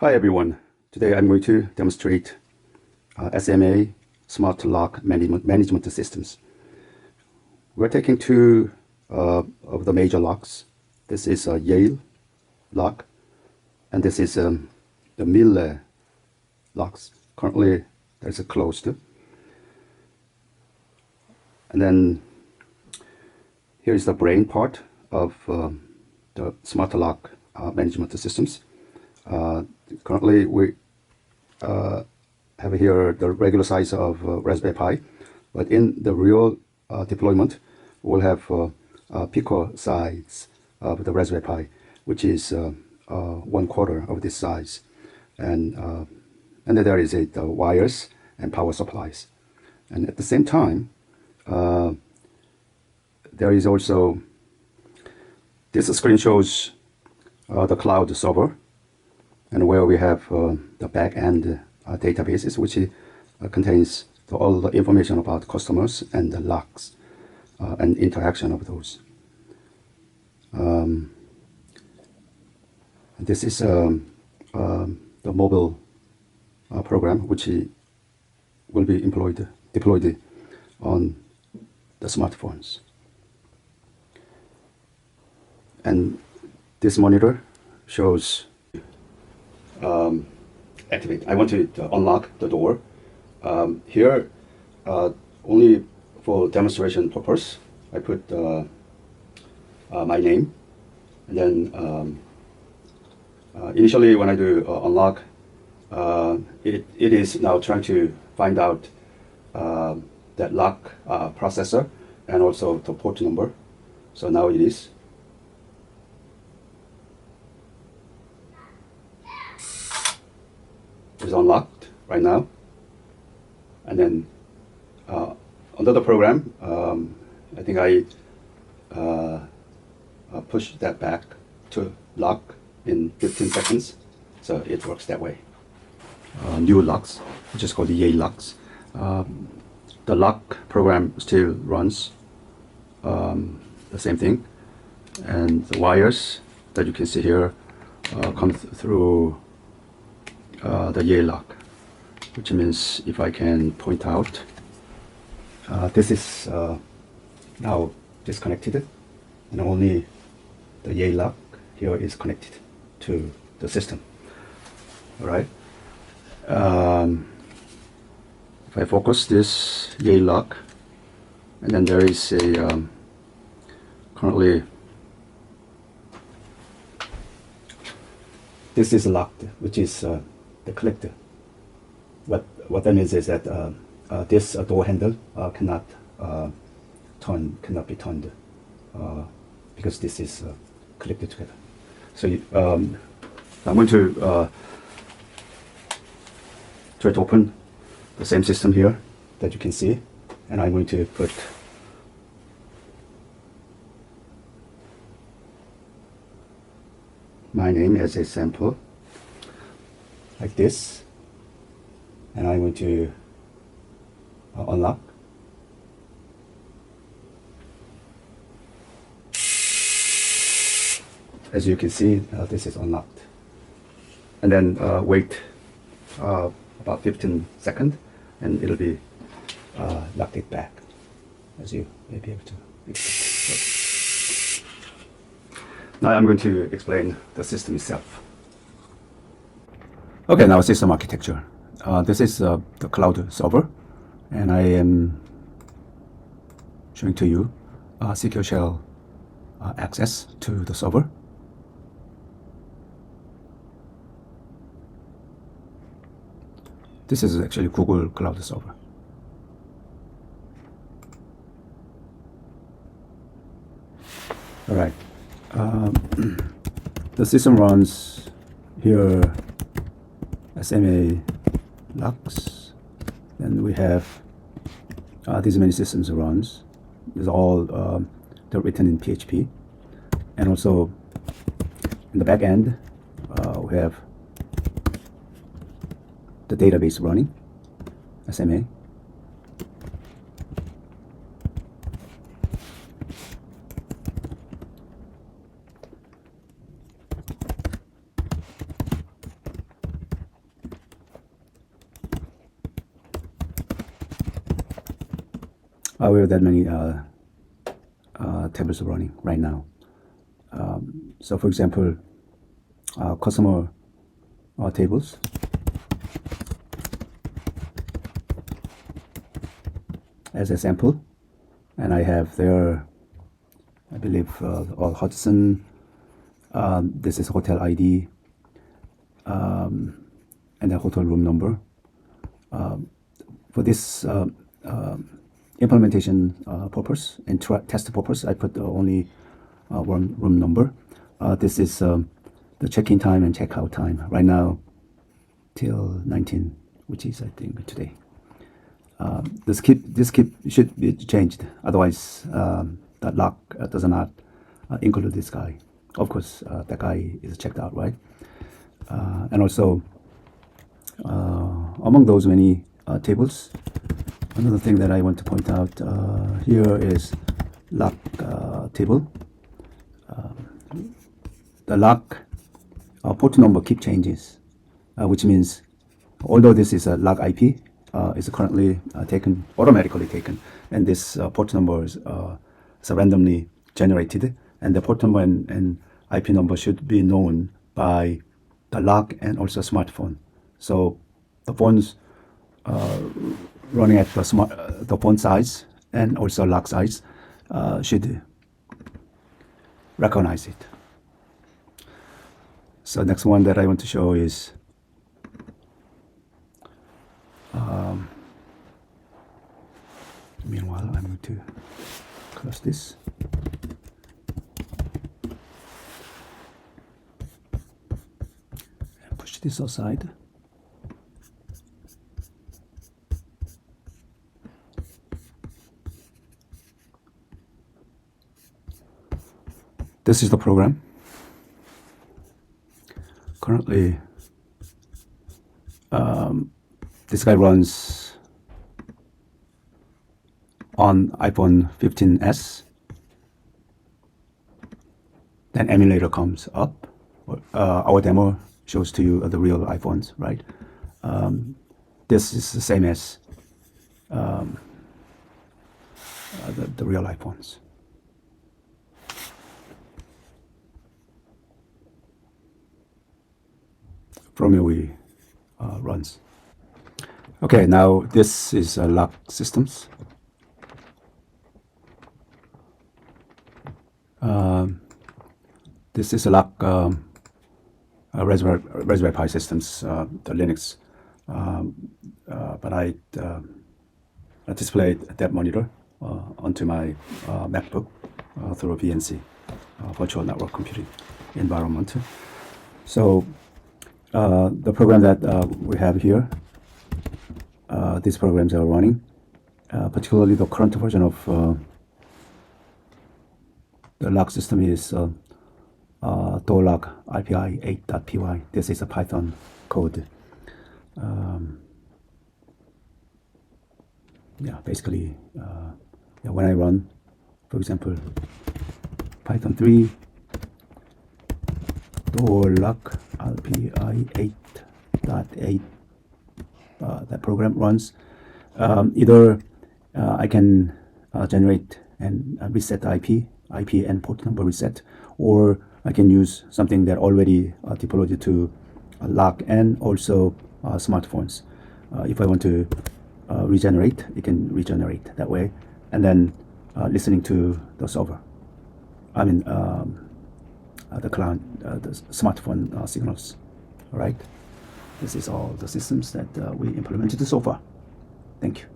Hi everyone. Today I'm going to demonstrate SMA smart lock management systems. We're taking two of the major locks. This is a Yale lock, and this is the Miller locks. Currently, there's a closed. And then here is the brain part of the smart lock management systems. Currently, we have here the regular size of Raspberry Pi, but in the real deployment, we'll have pico size of the Raspberry Pi, which is 1/4 of this size, and then there is the wires and power supplies, and at the same time, there is also this screen shows the cloud server, and where we have the back-end databases, which contains all the information about customers and the locks and interaction of those. This is the mobile program which will be deployed on the smartphones. And this monitor shows activate. I want to unlock the door. Here, only for demonstration purpose, I put my name, and then initially when I do unlock, it is now trying to find out that lock processor and also the port number. So now it is. Is unlocked right now, and then under the program, I think I push that back to lock in 15 seconds, so it works that way. New locks, which is called the Yale locks. The lock program still runs the same thing, and the wires that you can see here come through the Yale lock, which means if I can point out, this is now disconnected, and only the Yale lock here is connected to the system. All right. If I focus this Yale lock, and then there is a currently this is locked, which is the collector. What that means is that this door handle cannot be turned because this is connected together. So I'm going to try to open the same system here that you can see, and I'm going to put my name as a sample, like this, and I'm going to unlock. As you can see, this is unlocked, and then wait about 15 seconds, and it'll be locked it back, as you may be able to expect. Now I'm going to explain the system itself. Okay, now system architecture. This is the cloud server, and I am showing to you secure shell access to the server. This is actually Google Cloud Server. All right. The system runs here SMA locks. Then we have these many systems runs. It's all they're written in PHP, and also in the back end we have the database running, SMA. we have that many tables running right now. So for example, customer tables. As a sample, and I have there, I believe, all Hudson. This is hotel ID, and the hotel room number. For this implementation purpose and test purpose, I put only one room number. This is the check-in time and check-out time right now till 19, which is I think today. This should be changed. Otherwise, that lock does not include this guy. Of course, that guy is checked out, right? And also, among those many tables, another thing that I want to point out here is lock table. The lock port number keep changes, which means although this is a lock IP, is currently automatically taken, and this port number is randomly generated, and the port number and IP number should be known by the lock and also smartphone. So the phones running at the phone size and also lock size should recognize it. So next one that I want to show is meanwhile, I'm going to close this. And push this aside. This is the program. Currently, this guy runs on iPhone 15s. Then emulator comes up. Our demo shows to you the real iPhones, right? This is the same as the real iPhones. From here we runs. Okay, now this is lock systems. This is a lock Raspberry Pi systems, the Linux, but I displayed that monitor onto my MacBook through a VNC, virtual network computing environment. So the program that we have here, these programs are running, particularly the current version of the lock system is doorlock API 8.py. This is a Python code. Basically, when I run, for example, Python 3 doorlock API 8.8, that program runs. Either I can generate and reset the IP and port number reset, or I can use something that already deployed to lock and also smartphones. If I want to regenerate, it can regenerate that way, and then listening to the server. I mean the cloud, the smartphone signals. All right. This is all the systems that we implemented so far. Thank you.